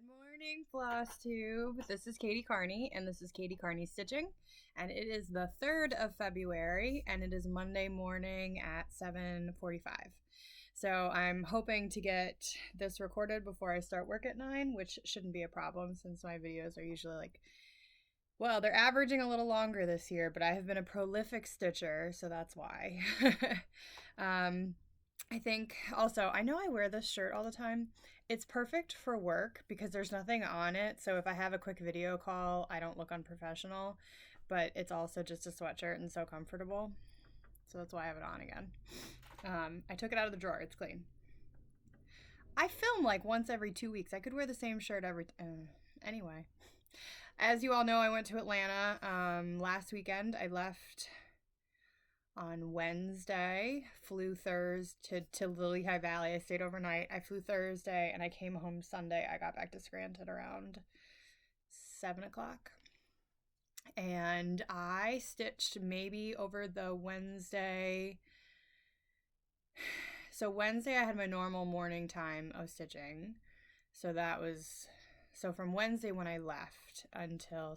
Good morning, Flosstube. This is Katie Carney, and this is Katie Carney Stitching. And it is the 3rd of February, and it is Monday morning at 7:45. So I'm hoping to get this recorded before I start work at 9, which shouldn't be a problem since my videos are usually well, they're averaging a little longer this year, but I have been a prolific stitcher, so that's why. I think also, I know I wear this shirt all the time. It's perfect for work because there's nothing on it. So if I have a quick video call, I don't look unprofessional, but it's also just a sweatshirt and so comfortable. So that's why I have it on again. I took it out of the drawer. It's clean. I film like once every 2 weeks. I could wear the same shirt anyway. As you all know, I went to Atlanta last weekend. I left on Wednesday, flew Thursday to Lehigh Valley. I stayed overnight. I flew Thursday and I came home Sunday. I got back to Scranton around 7 o'clock. And I stitched maybe over the Wednesday. So Wednesday I had my normal morning time of stitching. So from Wednesday when I left until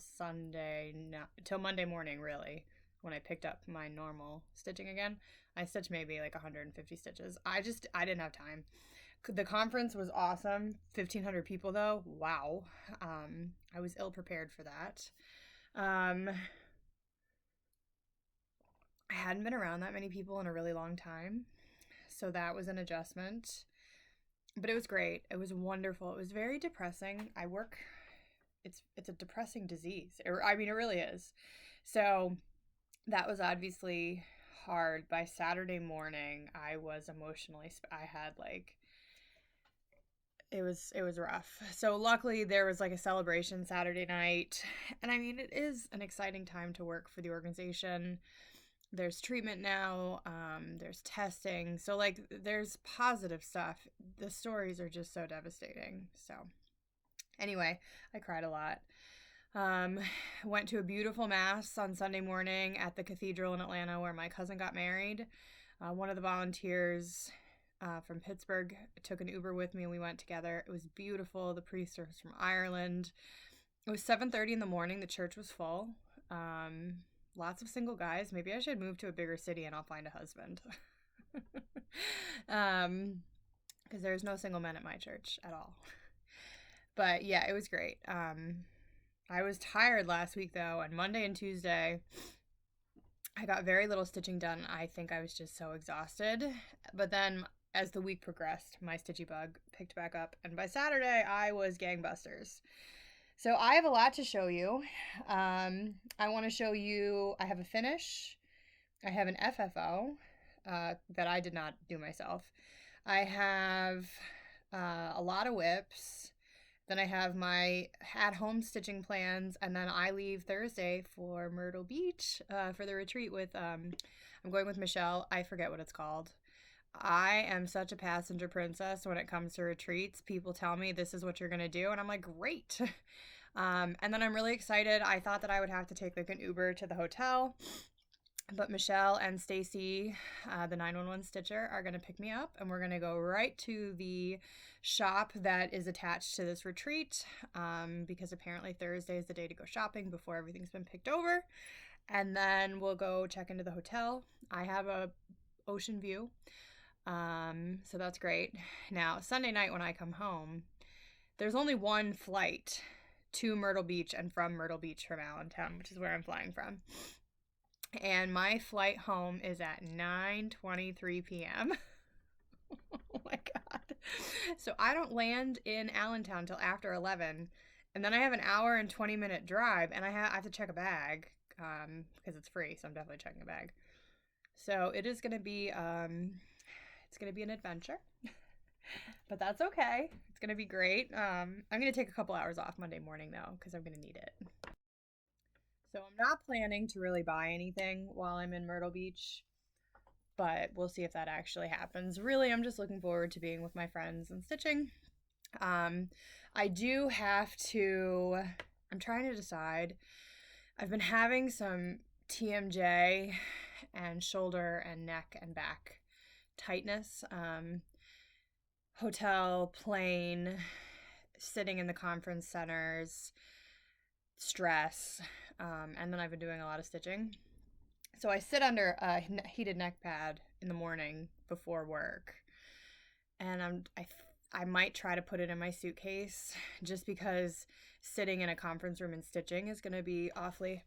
till Monday morning really. When I picked up my normal stitching again, I stitched maybe like 150 stitches. I didn't have time. The conference was awesome. 1,500 people though. Wow. I was ill prepared for that. I hadn't been around that many people in a really long time. So that was an adjustment. But it was great. It was wonderful. It was very depressing. It's a depressing disease. It really is. So that was obviously hard. By Saturday morning, I was emotionally, it was rough. So luckily there was like a celebration Saturday night. And I mean, it is an exciting time to work for the organization. There's treatment now. There's testing. So like there's positive stuff. The stories are just so devastating. So anyway, I cried a lot. Went to a beautiful mass on Sunday morning at the cathedral in Atlanta where my cousin got married. One of the volunteers from Pittsburgh took an Uber with me and we went together. It was beautiful. The priest was from Ireland. It was 7:30 in the morning. The church was full. Lots of single guys. Maybe I should move to a bigger city and I'll find a husband. Because there's no single men at my church at all. But yeah, it was great. I was tired last week though, and Monday and Tuesday I got very little stitching done. I think I was just so exhausted. But then as the week progressed, my stitchy bug picked back up, and by Saturday I was gangbusters. So I have a lot to show you. I want to show you, I have a finish. I have an FFO that I did not do myself. I have a lot of whips. Then I have my at-home stitching plans, and then I leave Thursday for Myrtle Beach for the retreat with, I'm going with Michelle. I forget what it's called. I am such a passenger princess when it comes to retreats. People tell me this is what you're going to do, and I'm like, great. And then I'm really excited. I thought that I would have to take like an Uber to the hotel, but Michelle and Stacy, the 911 stitcher, are going to pick me up, and we're going to go right to the shop that is attached to this retreat, because apparently Thursday is the day to go shopping before everything's been picked over. And then we'll go check into the hotel. I have a ocean view, so that's great. Now, Sunday night when I come home, there's only one flight to Myrtle Beach and from Myrtle Beach from Allentown, which is where I'm flying from. And my flight home is at 9:23 p.m. Oh my God. So I don't land in Allentown till after 11. And then I have an hour and 20-minute drive, and I have to check a bag because it's free, so I'm definitely checking a bag. So it is going to be it's going to be an adventure. But that's okay. It's going to be great. I'm going to take a couple hours off Monday morning though because I'm going to need it. So I'm not planning to really buy anything while I'm in Myrtle Beach, but we'll see if that actually happens. Really, I'm just looking forward to being with my friends and stitching. I do have to, I'm trying to decide. I've been having some TMJ and shoulder and neck and back tightness. Hotel, plane, sitting in the conference centers, stress, and then I've been doing a lot of stitching. So I sit under a heated neck pad in the morning before work, and I might try to put it in my suitcase just because sitting in a conference room and stitching is going to be awfully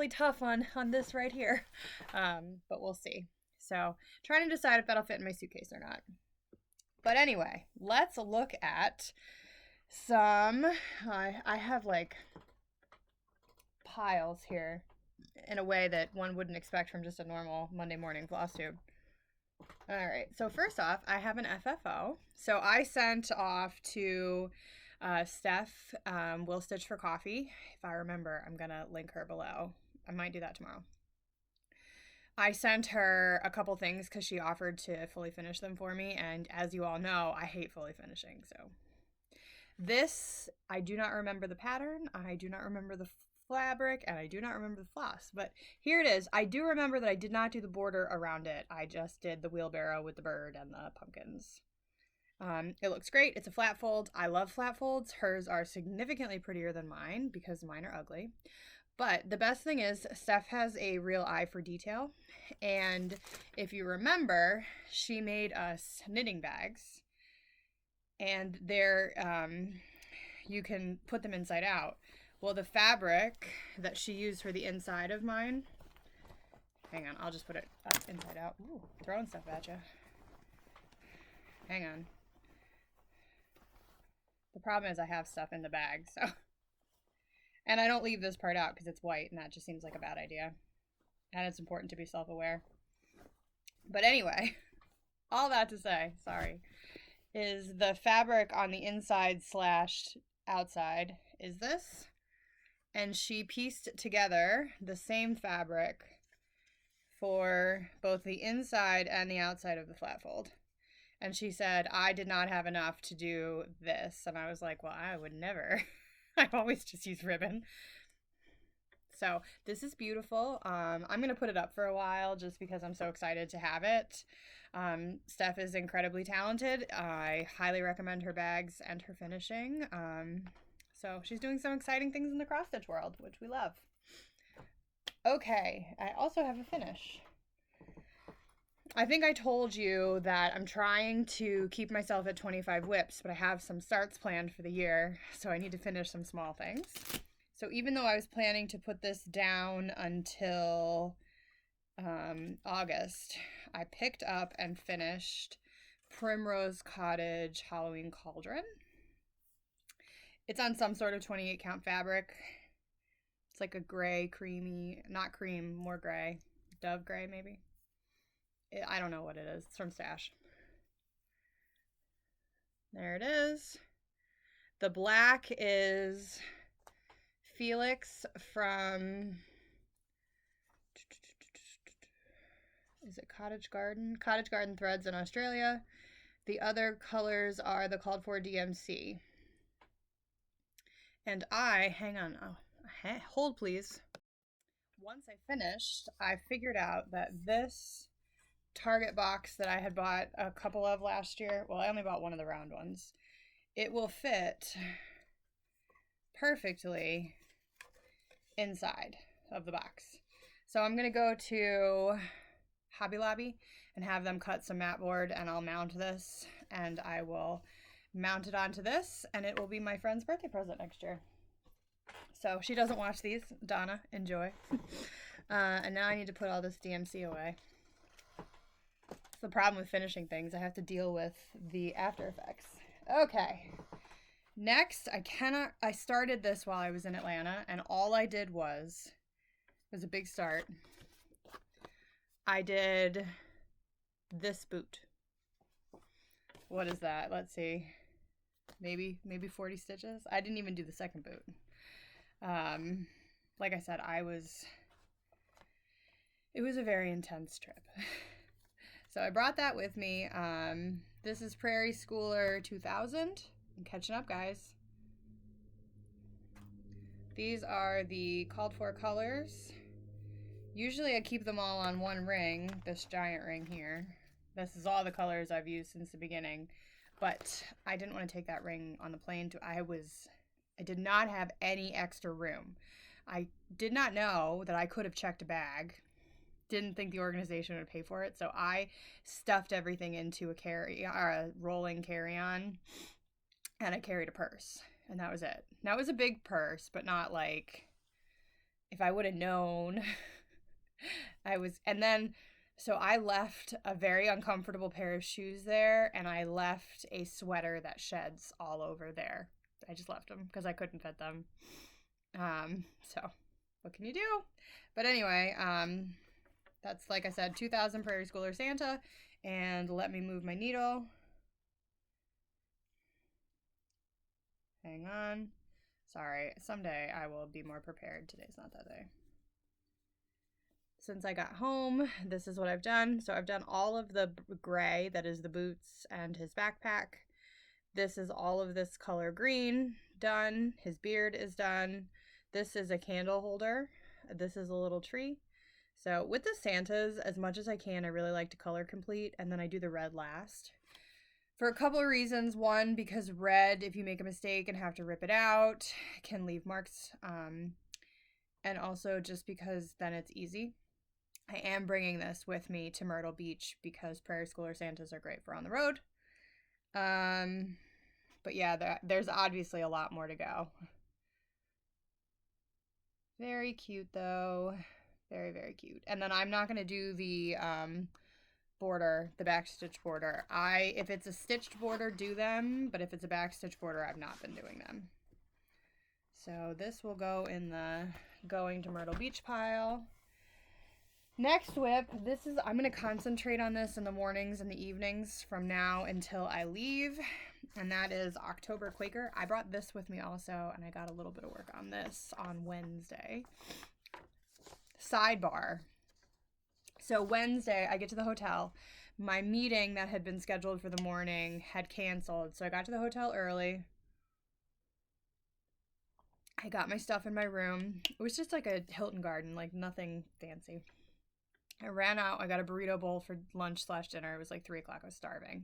tough on this right here. But we'll see. So trying to decide if that'll fit in my suitcase or not. But anyway, let's look at some, I have like piles here in a way that one wouldn't expect from just a normal Monday morning Flosstube. All right, so first off, I have an FFO. So I sent off to Steph, Will Stitch for Coffee. If I remember, I'm going to link her below. I might do that tomorrow. I sent her a couple things because she offered to fully finish them for me. And as you all know, I hate fully finishing. So this, I do not remember the pattern. I do not remember the fabric, and I do not remember the floss, but here it is. I do remember that I did not do the border around it. I just did the wheelbarrow with the bird and the pumpkins. It looks great. It's a flat fold. I love flat folds. Hers are significantly prettier than mine because mine are ugly. But the best thing is Steph has a real eye for detail, and if you remember, she made us knitting bags, and they're you can put them inside out. Well, the fabric that she used for the inside of mine, hang on, I'll just put it up inside out. Ooh, throwing stuff at you. Hang on. The problem is I have stuff in the bag, so. And I don't leave this part out because it's white, and that just seems like a bad idea. And it's important to be self-aware. But anyway, all that to say, sorry, is the fabric on the inside / outside is this. And she pieced together the same fabric for both the inside and the outside of the flat fold. And she said, I did not have enough to do this. And I was like, well, I would never. I always just use ribbon. So this is beautiful. I'm going to put it up for a while just because I'm so excited to have it. Steph is incredibly talented. I highly recommend her bags and her finishing. So she's doing some exciting things in the cross stitch world, which we love. Okay, I also have a finish. I think I told you that I'm trying to keep myself at 25 whips, but I have some starts planned for the year, so I need to finish some small things. So even though I was planning to put this down until August, I picked up and finished Primrose Cottage Halloween Cauldron. It's on some sort of 28 count fabric. It's like a gray, creamy, not cream, more gray. Dove gray, maybe. I don't know what it is. It's from Stash. There it is. The black is Felix from, is it Cottage Garden? Cottage Garden Threads in Australia. The other colors are the called for DMC. And hang on, hold please. Once I finished, I figured out that this Target box that I had bought a couple of last year, well, I only bought one of the round ones, it will fit perfectly inside of the box. So I'm going to go to Hobby Lobby and have them cut some mat board, and I'll mount this, and I will mount it onto this, and it will be my friend's birthday present next year. So she doesn't watch these. Donna, enjoy. And now I need to put all this DMC away. It's the problem with finishing things. I have to deal with the after effects. Okay. Next, I started this while I was in Atlanta, and all I did was, it was a big start. I did this boot. What is that? Let's see. Maybe 40 stitches. I didn't even do the second boot. Like I said, it was a very intense trip. So I brought that with me. This is Prairie Schooler 2000. I'm catching up, guys. These are the called for colors. Usually I keep them all on one ring, this giant ring here. This is all the colors I've used since the beginning. But I didn't want to take that ring on the plane. I did not have any extra room. I did not know that I could have checked a bag. Didn't think the organization would pay for it. So I stuffed everything into a rolling carry-on, and I carried a purse, and that was it. Now, it was a big purse, but not like, if I would have known. So I left a very uncomfortable pair of shoes there, and I left a sweater that sheds all over there. I just left them because I couldn't fit them. So what can you do? But anyway, that's, like I said, 2000 Prairie Schooler Santa, and let me move my needle. Hang on. Sorry, someday I will be more prepared. Today's not that day. Since I got home, this is what I've done. So I've done all of the gray, that is the boots and his backpack. This is all of this color green done. His beard is done. This is a candle holder. This is a little tree. So with the Santas, as much as I can, I really like to color complete, and then I do the red last. For a couple of reasons. One, because red, if you make a mistake and have to rip it out, can leave marks. And also just because then it's easy. I am bringing this with me to Myrtle Beach because Prairie Schooler Santas are great for on the road. But yeah, there's obviously a lot more to go. Very cute though. Very, very cute. And then I'm not going to do the border, the backstitch border. If it's a stitched border, do them. But if it's a backstitch border, I've not been doing them. So this will go in the going to Myrtle Beach pile. Next whip, I'm going to concentrate on this in the mornings and the evenings from now until I leave, and that is October Quaker. I brought this with me also, and I got a little bit of work on this on Wednesday. Sidebar. So Wednesday, I get to the hotel. My meeting that had been scheduled for the morning had canceled, so I got to the hotel early. I got my stuff in my room. It was just like a Hilton Garden, like nothing fancy. I ran out. I got a burrito bowl for lunch/dinner. It was like 3 o'clock. I was starving.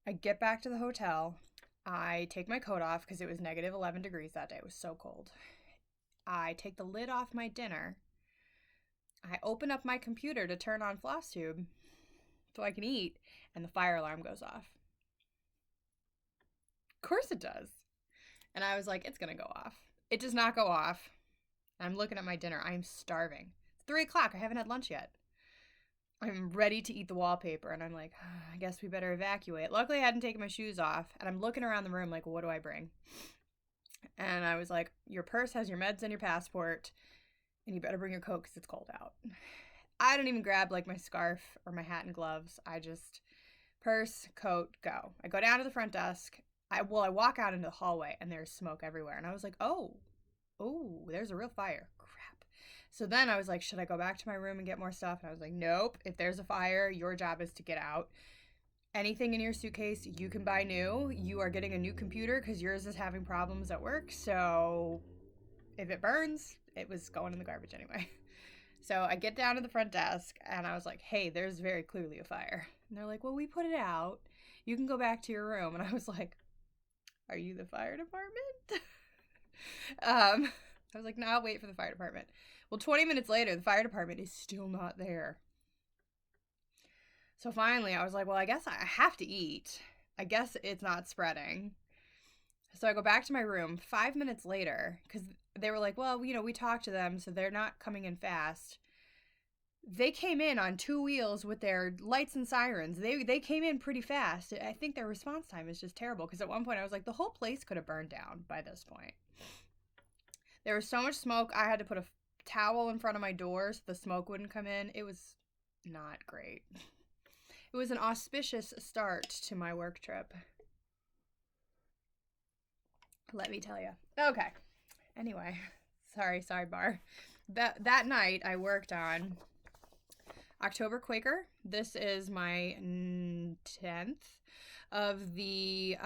I get back to the hotel. I take my coat off because it was negative 11 degrees that day. It was so cold. I take the lid off my dinner. I open up my computer to turn on Flosstube so I can eat, and the fire alarm goes off. Of course it does. And I was like, it's going to go off. It does not go off. I'm looking at my dinner. I'm starving. 3 o'clock. I haven't had lunch yet. I'm ready to eat the wallpaper, and I'm like, I guess we better evacuate. Luckily, I hadn't taken my shoes off, and I'm looking around the room like, what do I bring? And I was like, your purse has your meds and your passport, and you better bring your coat because it's cold out. I don't even grab like my scarf or my hat and gloves. I just purse, coat, go. I go down to the front desk. I walk out into the hallway, and there's smoke everywhere, and I was like, oh, there's a real fire. So then I was like, should I go back to my room and get more stuff? And I was like, nope. If there's a fire, your job is to get out. Anything in your suitcase, you can buy new. You are getting a new computer because yours is having problems at work. So if it burns, it was going in the garbage anyway. So I get down to the front desk, and I was like, hey, there's very clearly a fire. And they're like, well, we put it out. You can go back to your room. And I was like, are you the fire department? I was like, no, I'll wait for the fire department. Well, 20 minutes later, the fire department is still not there. So finally, I was like, well, I guess I have to eat. I guess it's not spreading. So I go back to my room 5 minutes later because they were like, well, we talked to them, so they're not coming in fast. They came in on 2 wheels with their lights and sirens. They came in pretty fast. I think their response time is just terrible because at one point I was like, the whole place could have burned down by this point. There was so much smoke, I had to put a towel in front of my door so the smoke wouldn't come in. It was not great. It was an auspicious start to my work trip. Let me tell you. Okay. Anyway, sorry, sidebar. That night I worked on October Quaker. This is my 10th of the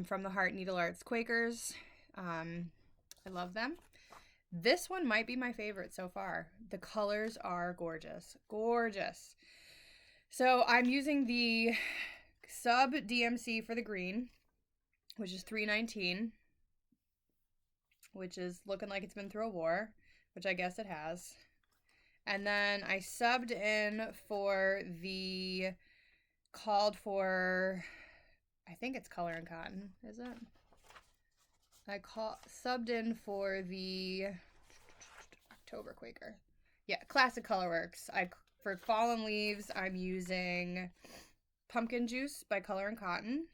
From the Heart Needle Arts Quakers. I love them. This one might be my favorite so far. The colors are gorgeous. Gorgeous. So I'm using the sub DMC for the green, which is $3.19, which is looking like it's been through a war, which I guess it has. And then I subbed in for the called for, I think it's Color and Cotton, is it? I subbed in for the October Quaker. Yeah, Classic Colorworks. For Fallen Leaves, I'm using Pumpkin Juice by Color and Cotton.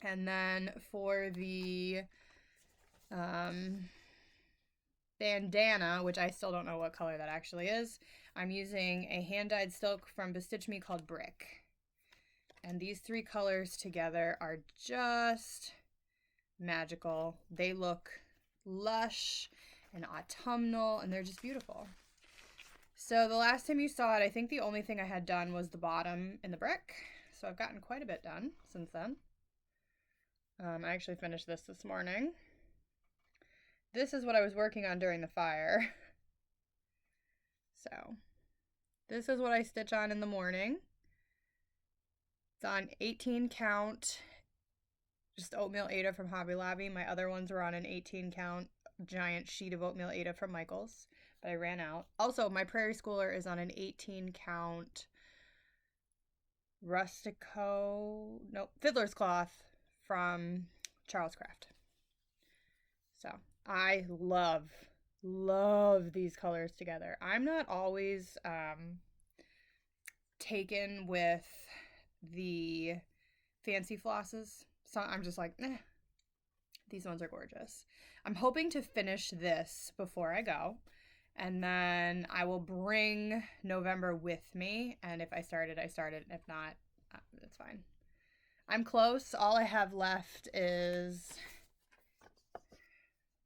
And then for the bandana, which I still don't know what color that actually is, I'm using a hand-dyed silk from Bestitch Me called Brick. And these three colors together are just magical. They look lush and autumnal, and they're just beautiful. So the last time you saw it, I think the only thing I had done was the bottom in the brick. So I've gotten quite a bit done since then. I actually finished this morning. This is what I was working on during the fire. So this is what I stitch on in the morning. It's on 18 count, just oatmeal Aida from Hobby Lobby. My other ones were on an 18 count giant sheet of oatmeal Aida from Michael's, but I ran out. Also, my Prairie Schooler is on an 18 count Fiddler's Cloth from Charles Craft. So I love these colors together. I'm not always taken with the fancy flosses, so I'm just like, these ones are gorgeous. I'm hoping to finish this before I go, and then I will bring November with me, and if I started, I started. If not, it's fine. I'm close. All I have left is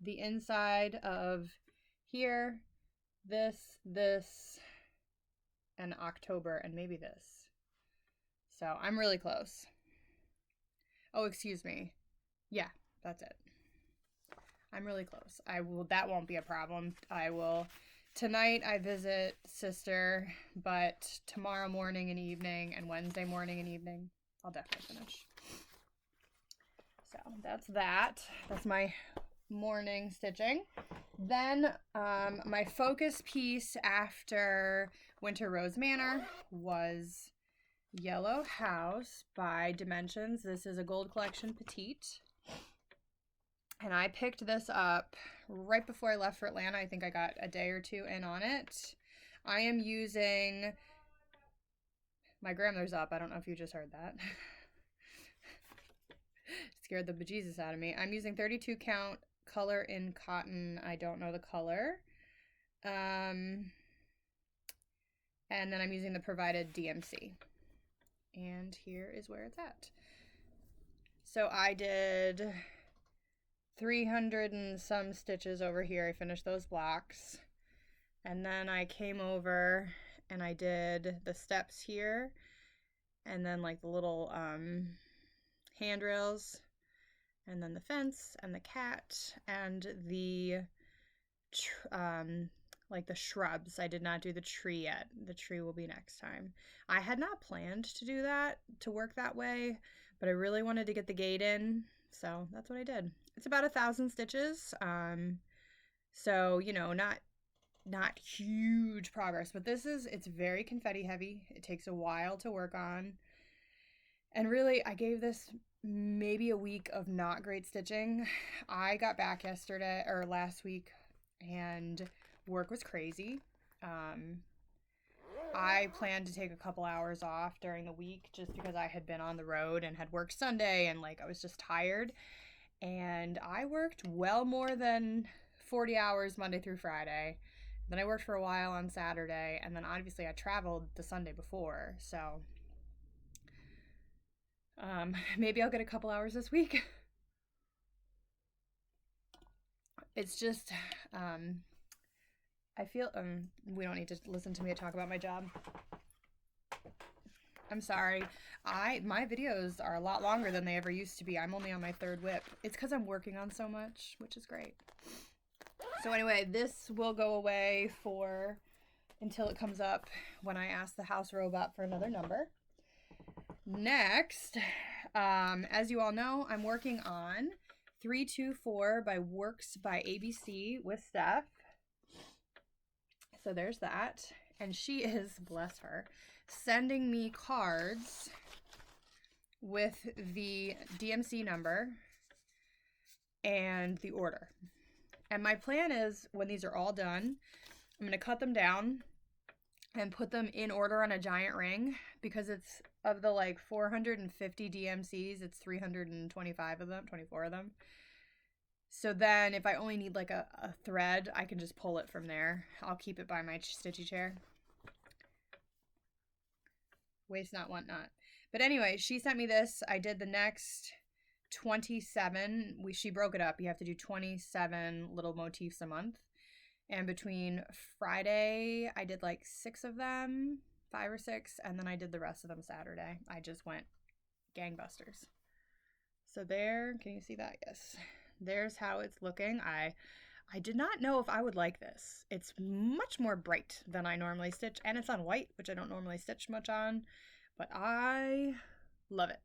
the inside of here, this, and October, and maybe this. So I'm really close. Oh, excuse me. Yeah, that's it. I'm really close. That won't be a problem. Tonight I visit sister, but tomorrow morning and evening and Wednesday morning and evening, I'll definitely finish. So that's that. That's my morning stitching. Then my focus piece after Winter Rose Manor was Yellow House by Dimensions. This is a Gold Collection Petite. And I picked this up right before I left for Atlanta. I think I got a day or two in on it. I am using, my grandmother's up. I don't know if you just heard that. Scared the bejesus out of me. I'm using 32 count Color in Cotton. I don't know the color. And then I'm using the provided DMC. And here is where it's at. So I did 300 and some stitches over here. I finished those blocks. And then I came over and I did the steps here. And then like the little handrails. And then the fence and the cat and the like the shrubs. I did not do the tree yet. The tree will be next time. I had not planned to do that, to work that way, but I really wanted to get the gate in, so that's what I did. It's about 1,000 stitches, so, you know, not huge progress, but it's very confetti heavy. It takes a while to work on, and really, I gave this maybe a week of not great stitching. I got back last week, and work was crazy. I planned to take a couple hours off during the week just because I had been on the road and had worked Sunday and like I was just tired. And I worked well more than 40 hours Monday through Friday. Then I worked for a while on Saturday, and then obviously I traveled the Sunday before. So maybe I'll get a couple hours this week. It's just I feel, we don't need to listen to me talk about my job. I'm sorry. My videos are a lot longer than they ever used to be. I'm only on my third whip. It's because I'm working on so much, which is great. So anyway, this will go away until it comes up when I ask the house robot for another number. Next, as you all know, I'm working on 324 by Works by ABC with Steph. So there's that. And she is, bless her, sending me cards with the DMC number and the order. And my plan is, when these are all done, I'm going to cut them down and put them in order on a giant ring, because it's, of the like 450 DMCs, it's 325 of them, 24 of them. So then if I only need like a thread, I can just pull it from there. I'll keep it by my stitchy chair. Waste not, want not. But anyway, she sent me this. I did the next 27. She broke it up. You have to do 27 little motifs a month. And between Friday, I did like 6 of them, 5 or 6, and then I did the rest of them Saturday. I just went gangbusters. So there, can you see that? Yes. There's how it's looking. I did not know if I would like this. It's much more bright than I normally stitch, and it's on white, which I don't normally stitch much on, but I love it.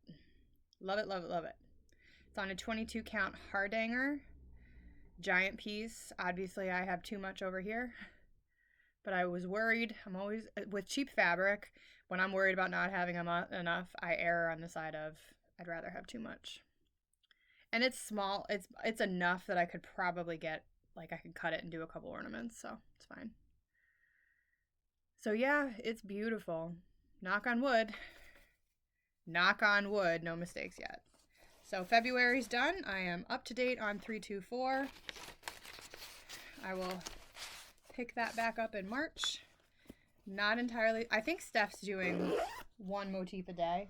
Love it, love it, love it. It's on a 22 count hardanger. Giant piece. Obviously I have too much over here, but I was worried. I'm always, with cheap fabric, when I'm worried about not having enough, I err on the side of I'd rather have too much. And it's small. It's enough that I could probably get, like, I could cut it and do a couple ornaments, so it's fine. So yeah, it's beautiful. Knock on wood. Knock on wood, no mistakes yet. So February's done. I am up to date on 324. I will pick that back up in March. Not entirely. I think Steph's doing 1 motif a day.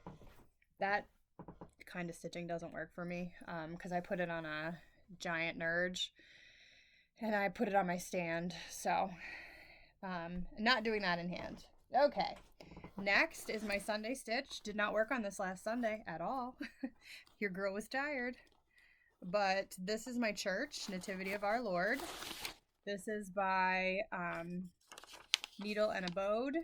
That kind of stitching doesn't work for me, because I put it on a giant nurge and I put it on my stand. So not doing that in hand. Okay. Next is my Sunday stitch. Did not work on this last Sunday at all. Your girl was tired. But this is my church, Nativity of Our Lord. This is by Needle and Abode.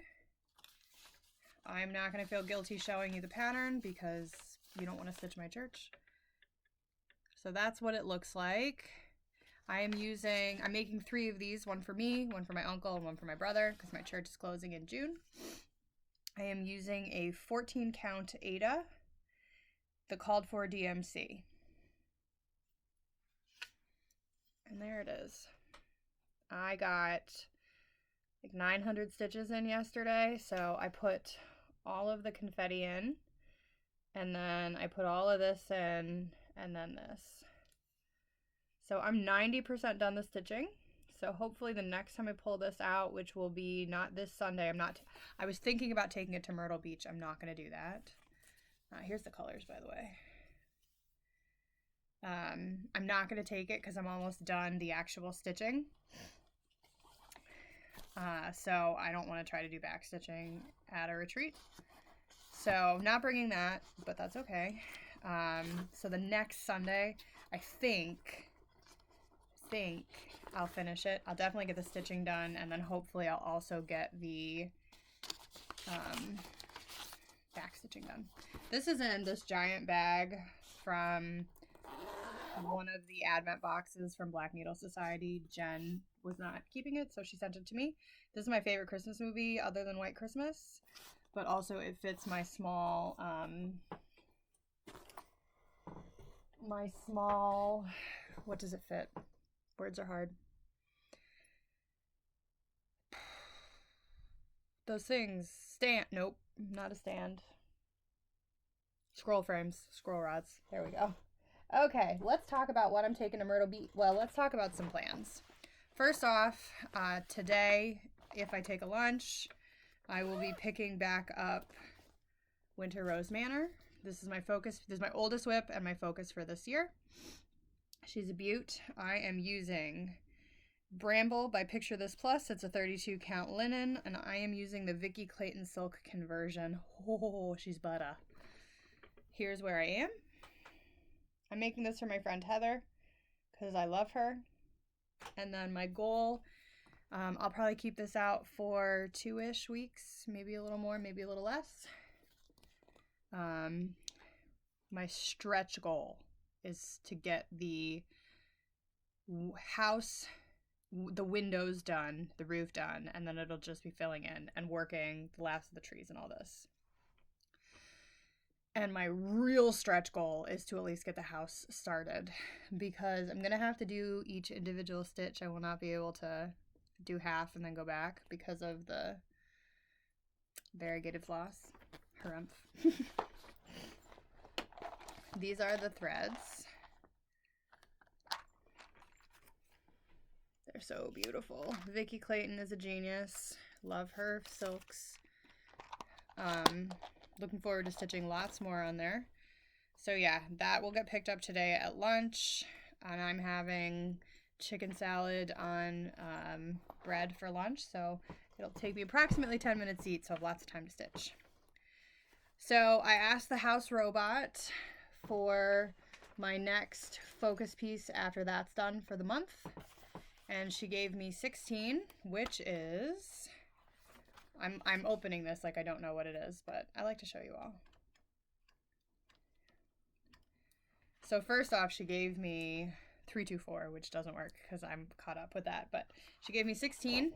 I'm not going to feel guilty showing you the pattern because you don't want to stitch my church. So that's what it looks like. I'm making 3 of these, 1 for me, 1 for my uncle, and 1 for my brother, because my church is closing in June. I am using a 14 count Aida, the called for DMC. And there it is. I got like 900 stitches in yesterday, so I put all of the confetti in, and then I put all of this in, and then this. So I'm 90% done the stitching. So hopefully the next time I pull this out, which will be not this Sunday, I was thinking about taking it to Myrtle Beach. I'm not going to do that. Here's the colors, by the way. I'm not going to take it because I'm almost done the actual stitching. So I don't want to try to do back stitching at a retreat. So not bringing that, but that's okay. So the next Sunday, I think I'll finish it. I'll definitely get the stitching done, and then hopefully I'll also get the back stitching done. This is in this giant bag from one of the Advent boxes from Black Needle Society. Jen was not keeping it, so she sent it to me. This is my favorite Christmas movie other than White Christmas, but also it fits my small, what does it fit? Words are hard. Those things. Nope, not a stand. Scroll frames, scroll rods. There we go. Okay, let's talk about what I'm taking to Myrtle Beach. Well, let's talk about some plans. First off, today, if I take a lunch, I will be picking back up Winter Rose Manor. This is my focus. This is my oldest whip and my focus for this year. She's a beaut. I am using Bramble by Picture This Plus. It's a 32 count linen, and I am using the Vicky Clayton Silk conversion. Oh, she's butter. Here's where I am. I'm making this for my friend Heather because I love her. And then my goal, I'll probably keep this out for 2-ish weeks, maybe a little more, maybe a little less. My stretch goal is to get the house, the windows done, the roof done, and then it'll just be filling in and working the last of the trees and all this. And my real stretch goal is to at least get the house started, because I'm going to have to do each individual stitch. I will not be able to do half and then go back because of the variegated floss. Harumph. These are the threads. They're so beautiful. Vicki Clayton is a genius. Love her silks. Looking forward to stitching lots more on there. So yeah, that will get picked up today at lunch. And I'm having chicken salad on bread for lunch. So it'll take me approximately 10 minutes to eat, so I have lots of time to stitch. So I asked the house robot for my next focus piece after that's done for the month. And she gave me 16, which is... I'm opening this like I don't know what it is, but I like to show you all. So first off, she gave me 324, which doesn't work because I'm caught up with that, but she gave me 16.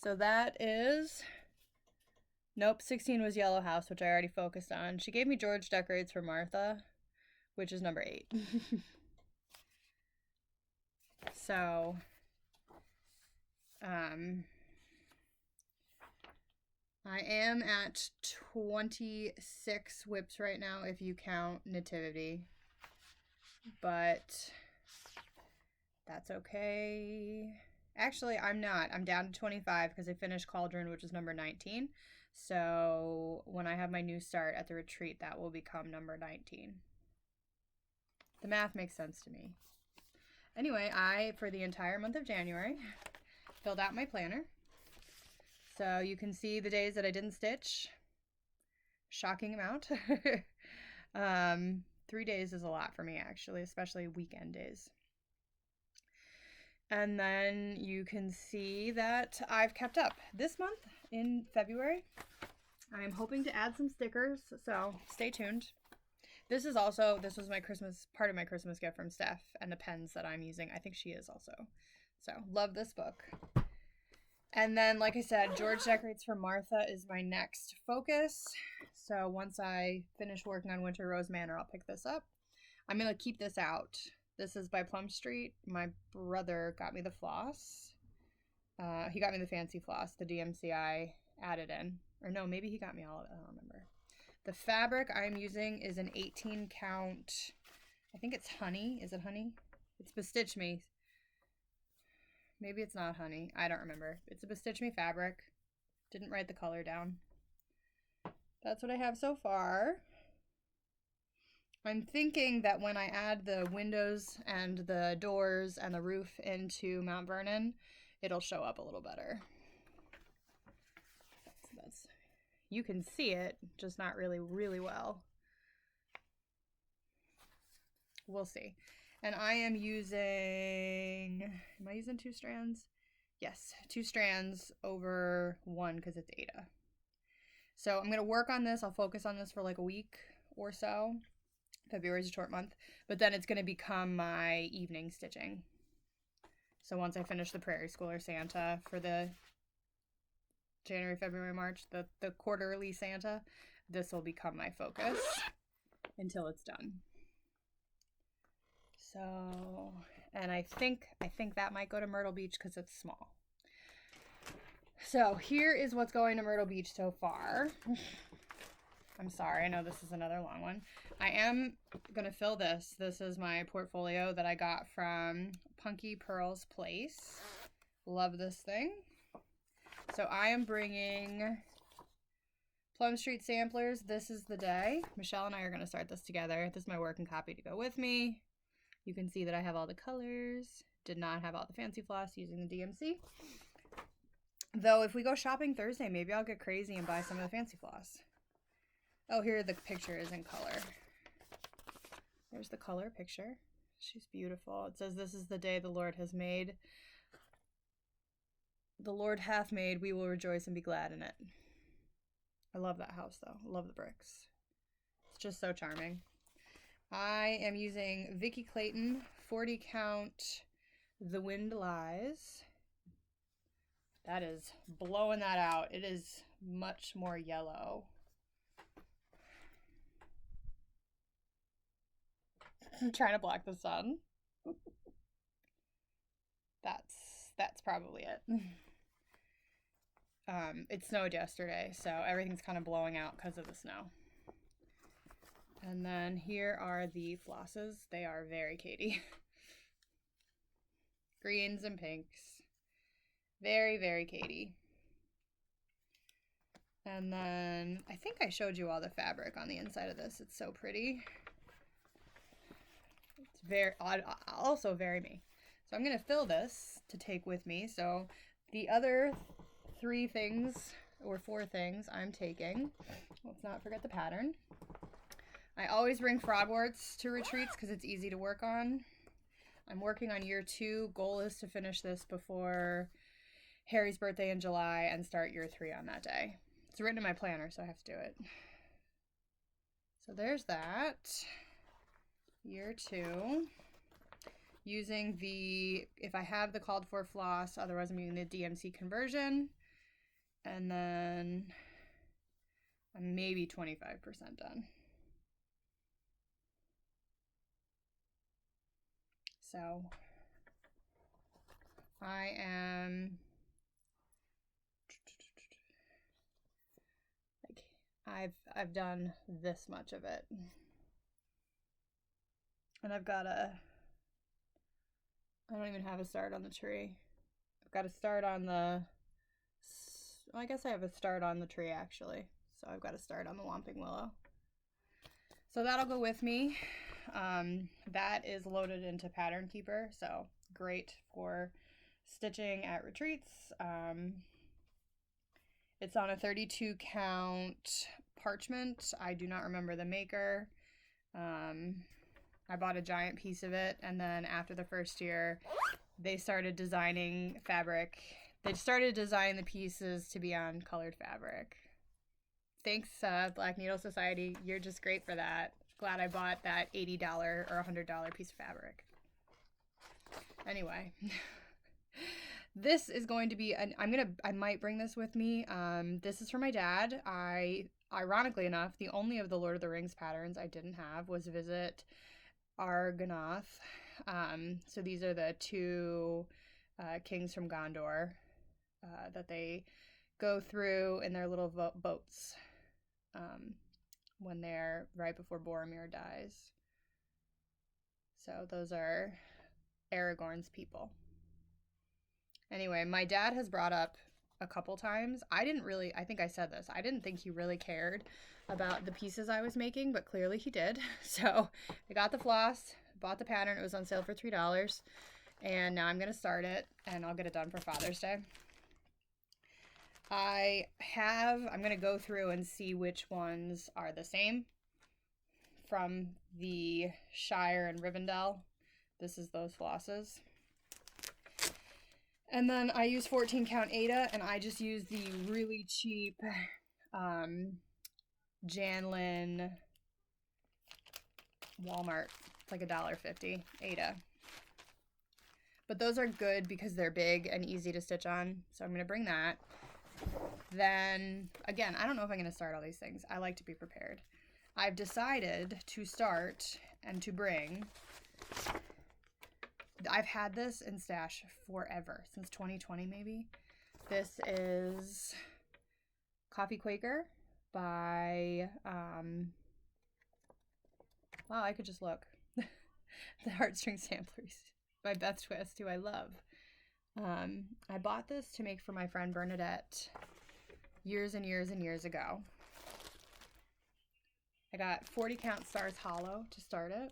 So that is, nope, 16 was Yellow House, which I already focused on. She gave me George Decorates for Martha, which is number 8. So, I am at 26 whips right now if you count Nativity, but that's okay. Actually, I'm not. I'm down to 25 because I finished Cauldron, which is number 19. So when I have my new start at the retreat, that will become number 19. The math makes sense to me. Anyway, for the entire month of January, filled out my planner. So you can see the days that I didn't stitch. Shocking amount. 3 days is a lot for me, actually, especially weekend days. And then you can see that I've kept up. This month, in February, I'm hoping to add some stickers, so stay tuned. This was part of my Christmas gift from Steph, and the pens that I'm using. I think she is also. So, love this book. And then, like I said, George Decorates for Martha is my next focus. So once I finish working on Winter Rose Manor, I'll pick this up. I'm going to keep this out. This is by Plum Street. My brother got me the floss. He got me the fancy floss, the DMCI added in. Or no, maybe he got me all of it. I don't remember. The fabric I'm using is an 18 count. I think it's honey. Is it honey? It's Bestitch Me. Maybe it's not honey. I don't remember. It's a Bestitch Me fabric. Didn't write the color down. That's what I have so far. I'm thinking that when I add the windows and the doors and the roof into Mount Vernon, it'll show up a little better. So you can see it, just not really well. We'll see. And I am using, am I using 2 strands? Yes, 2 strands over 1 because it's Ada. So I'm going to work on this. I'll focus on this for like a week or so. February's a short month, but then it's going to become my evening stitching. So once I finish the Prairie Schooler Santa for the January, February, March, the quarterly Santa, this will become my focus until it's done. So, and I think that might go to Myrtle Beach because it's small. So here is what's going to Myrtle Beach so far. I'm sorry, I know this is another long one. I am going to fill this. This is my portfolio that I got from Punky Pearl's Place. Love this thing. So I am bringing Plum Street samplers. This is the day. Michelle and I are going to start this together. This is my working copy to go with me. You can see that I have all the colors. Did not have all the fancy floss using the DMC. Though if we go shopping Thursday, maybe I'll get crazy and buy some of the fancy floss. Oh, here the picture is in color. There's the color picture. She's beautiful. It says, "This is the day the Lord has made. The Lord hath made, we will rejoice and be glad in it." I love that house though. I love the bricks. It's just so charming. I am using Vicky Clayton 40 count The Wind Lies. That is blowing that out. It is much more yellow. I'm trying to block the sun. That's probably it. It snowed yesterday, so everything's kind of blowing out because of the snow. And then here are the flosses. They are very Katie. Greens and pinks. Very, very Katie. And then I think I showed you all the fabric on the inside of this. It's so pretty. It's very, also very me. So I'm going to fill this to take with me. So the other 3 things or 4 things I'm taking. Let's not forget the pattern. I always bring frogworts to retreats because it's easy to work on. I'm working on year 2. Goal is to finish this before Harry's birthday in July and start year 3 on that day. It's written in my planner, so I have to do it. So there's that. Year 2. Using the, if I have the called for floss, otherwise I'm using the DMC conversion. And then I'm maybe 25% done. So I am like I've done this much of it. And I've got I don't even have a start on the tree. I've got a start on the, well, I guess I have a start on the tree actually. So I've got a start on the Whomping Willow. So that'll go with me. That is loaded into Pattern Keeper, so great for stitching at retreats. It's on a 32 count parchment. I do not remember the maker. I bought a giant piece of it, and then after the first year, they started designing fabric. They started designing the pieces to be on colored fabric. Thanks, Black Needle Society. You're just great for that. Glad I bought that $80 or $100 piece of fabric. Anyway, this is going to be I might bring this with me. This is for my dad. Ironically enough, the only of the Lord of the Rings patterns I didn't have was Visit Argonath. So these are the 2 kings from Gondor that they go through in their little boats when they're right before Boromir dies. So those are Aragorn's people. Anyway, my dad has brought up a couple times. I think I said this. I didn't think he really cared about the pieces I was making, but clearly he did. So I got the floss, bought the pattern. It was on sale for $3. And now I'm going to start it and I'll get it done for Father's Day. I'm going to go through and see which ones are the same from the Shire and Rivendell. This is those flosses. And then I use 14 count Ada, and I just use the really cheap Janlin Walmart. It's like $1.50 Ada. But those are good because they're big and easy to stitch on. So I'm going to bring that. Then, again, I don't know if I'm going to start all these things. I like to be prepared. I've decided to start and to bring, I've had this in stash forever, since 2020 maybe. This is Coffee Quaker by, wow, I could just look. The Heartstring Samplers by Beth Twist, who I love. I bought this to make for my friend Bernadette years and years and years ago. I got 40 count Stars Hollow to start it.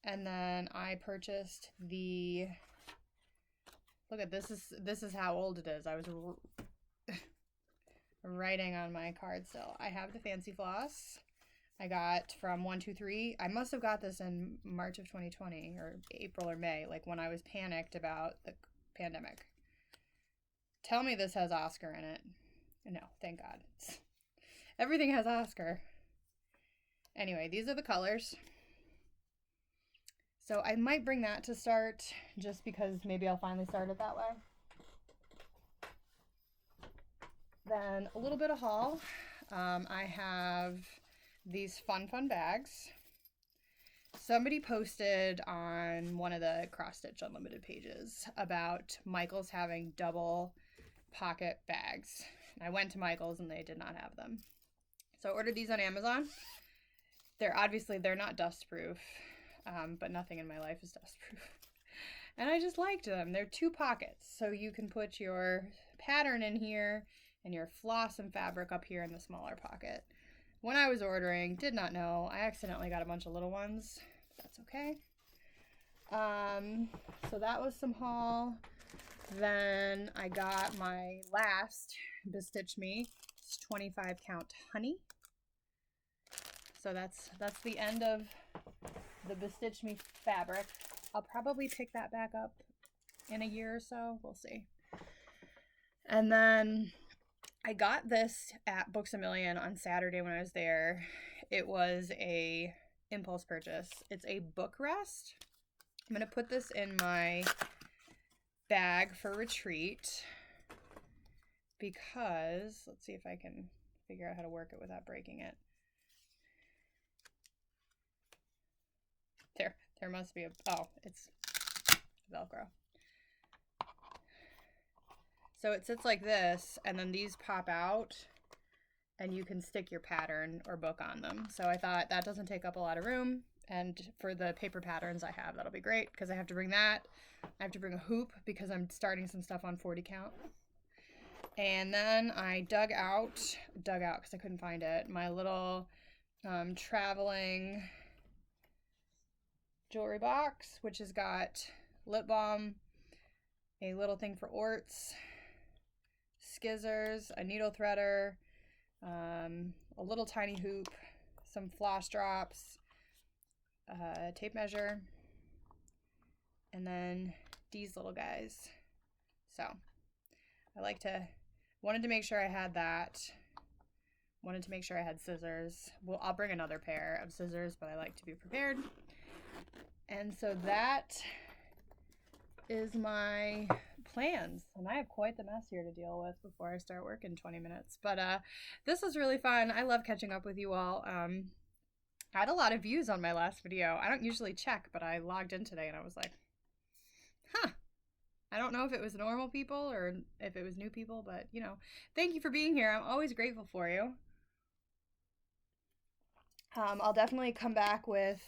And then I purchased the, look at this is how old it is. I was writing on my card still. I have the Fancy Floss. I got from 123. I must have got this in March of 2020 or April or May, like when I was panicked about the pandemic. Tell me this has Oscar in it. No, thank God. Everything has Oscar. Anyway, these are the colors. So I might bring that to start just because maybe I'll finally start it that way. Then a little bit of haul. I have these fun bags. Somebody posted on one of the Cross Stitch Unlimited pages about Michael's having double pocket bags. I went to Michael's and they did not have them. So I ordered these on Amazon. They're not dust proof, but nothing in my life is dust proof. And I just liked them. They're 2 pockets, so you can put your pattern in here and your floss and fabric up here in the smaller pocket. When I was ordering, did not know. I accidentally got a bunch of little ones. That's okay. So that was some haul. Then I got my last Bestitch Me. It's 25 count honey. So that's the end of the Bestitch Me fabric. I'll probably pick that back up in a year or so. We'll see. And then I got this at Books A Million on Saturday when I was there. It was a impulse purchase. It's a book rest. I'm going to put this in my bag for retreat because, let's see if I can figure out how to work it without breaking it. There must be it's Velcro. So it sits like this, and then these pop out, and you can stick your pattern or book on them. So I thought that doesn't take up a lot of room, and for the paper patterns I have, that'll be great, because I have to bring that. I have to bring a hoop, because I'm starting some stuff on 40 count. And then I dug out, because I couldn't find it, my little traveling jewelry box, which has got lip balm, a little thing for orts, skizzers, a needle threader, a little tiny hoop, some floss drops, a tape measure, and then these little guys. So I wanted to make sure I had that. Wanted to make sure I had scissors. Well, I'll bring another pair of scissors, but I like to be prepared. And so that is my plans, and I have quite the mess here to deal with before I start work in 20 minutes. But this was really fun. I love catching up with you all. I had a lot of views on my last video. I don't usually check, but I logged in today and I was like, I don't know if it was normal people or if it was new people, but thank you for being here. I'm always grateful for you. I'll definitely come back with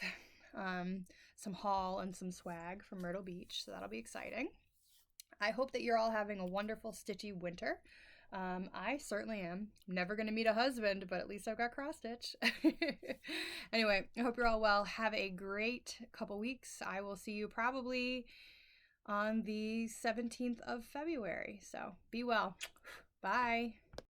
some haul and some swag from Myrtle Beach, so that'll be exciting. I hope that you're all having a wonderful stitchy winter. I certainly am. Never going to meet a husband, but at least I've got cross stitch. Anyway, I hope you're all well. Have a great couple weeks. I will see you probably on the 17th of February. So be well. Bye.